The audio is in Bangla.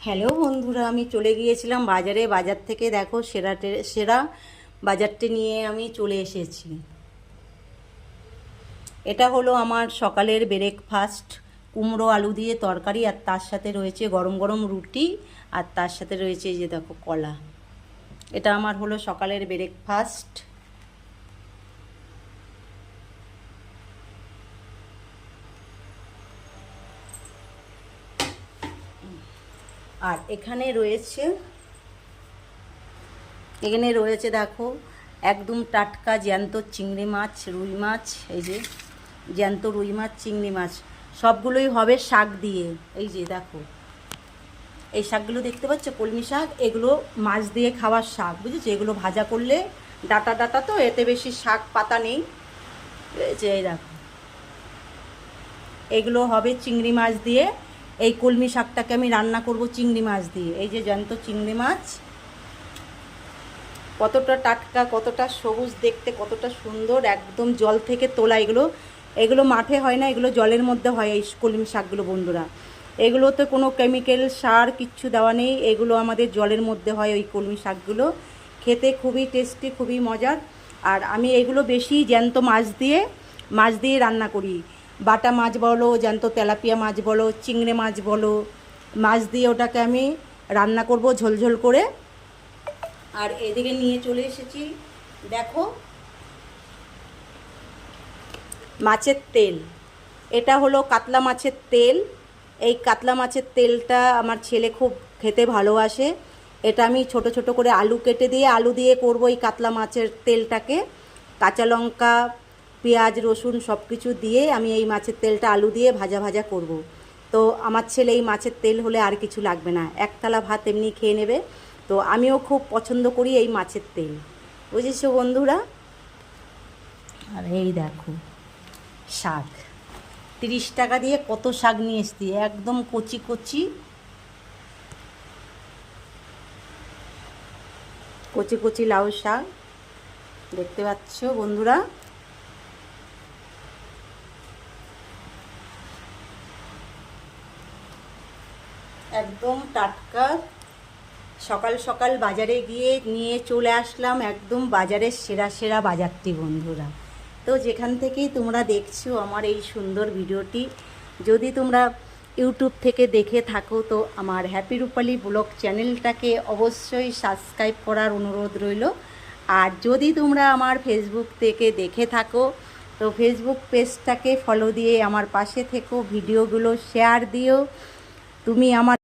হ্যালো বন্ধুরা, আমি চলে গিয়েছিলাম বাজারে। বাজার থেকে দেখো সেরা বাজারটি নিয়ে আমি চলে এসেছি। এটা হলো আমার সকালের ব্রেকফাস্ট, কুমড়ো আলু দিয়ে তরকারি, আর তার সাথে রয়েছে গরম গরম রুটি, আর তার সাথে রয়েছে এই যে দেখো কলা। এটা আমার হলো সকালের ব্রেকফাস্ট। আর এখানে রয়েছে দেখো একদম টাটকা জ্যান্ত চিংড়ি মাছ, রুই মাছ। এই যে জ্যান্ত রুই মাছ, চিংড়ি মাছ সবগুলোই হবে শাক দিয়ে। এই যে দেখো এই শাকগুলো দেখতে পাচ্ছ, কলমি শাক। এগুলো মাছ দিয়ে খাওয়ার শাক, বুঝেছো? এগুলো ভাজা করলে ডাটা ডাটা, তো এতে বেশি শাক পাতা নেই। যে এই দেখো এগুলো হবে চিংড়ি মাছ দিয়ে। এই কলমি শাকটাকে আমি রান্না করব চিংড়ি মাছ দিয়ে। এই যে জ্যান্ত চিংড়ি মাছ, কতটা টাটকা, কতটা সবুজ দেখতে, কতটা সুন্দর, একদম জল থেকে তোলা। এগুলো মাঠে হয় না, এগুলো জলের মধ্যে হয় এই কলমি শাকগুলো বন্ধুরা। এগুলোতে কোনো কেমিক্যাল সার কিচ্ছু দেওয়া নেই, এগুলো আমাদের জলের মধ্যে হয় ওই কলমি শাকগুলো। খেতে খুবই টেস্টি, খুবই মজার। আর আমি এগুলো বেশি জ্যান্ত মাছ দিয়ে রান্না করি। বাটা মাছ বলো, জ্যান্ত তেলাপিয়া মাছ বলো, চিংড়ি মাছ বলো, মাছ দিয়ে ওটাকে আমি রান্না করব ঝোলঝোল করে। আর এদিকে নিয়ে চলে এসেছি দেখো মাছের তেল। এটা হলো কাতলা মাছের তেল। এই কাতলা মাছের তেলটা আমার ছেলে খুব খেতে ভালোবাসে। এটা আমি ছোট ছোট করে আলু কেটে দিয়ে আলু দিয়ে করব এই কাতলা মাছের তেলটাকে। কাঁচা লঙ্কা, পেঁয়াজ, রসুন সব কিছু দিয়ে আমি এই মাছের তেলটা আলু দিয়ে ভাজা ভাজা করব। তো আমার ছেলে এই মাছের তেল হলে আর কিছু লাগবে না, এক থালা ভাত এমনি খেয়ে নেবে। তো আমিও খুব পছন্দ করি এই মাছের তেল, বুঝেছো বন্ধুরা? আর এই দেখো শাক, 30 টাকা দিয়ে কত শাক নিয়ে এসছি, একদম কচি কচি কচি কচি লাউ শাক, দেখতে পাচ্ছ বন্ধুরা। একদম টাটকা, সকাল সকাল বাজারে গিয়ে নিয়ে চলে আসলাম, একদম বাজারের সেরা সেরা বাজারটি বন্ধুরা। তো যেখান থেকেই তোমরা দেখছো আমার এই সুন্দর ভিডিওটি, যদি তোমরা ইউটিউব থেকে দেখে থাকো তো আমার হ্যাপি রূপালী ব্লগ চ্যানেলটাকে অবশ্যই সাবস্ক্রাইব করার অনুরোধ রইল। আর যদি তোমরা আমার ফেসবুক থেকে দেখে থাকো তো ফেসবুক পেজটাকে ফলো দিয়ে আমার পাশে থেকো, ভিডিওগুলো শেয়ার দিও। তুমি আমার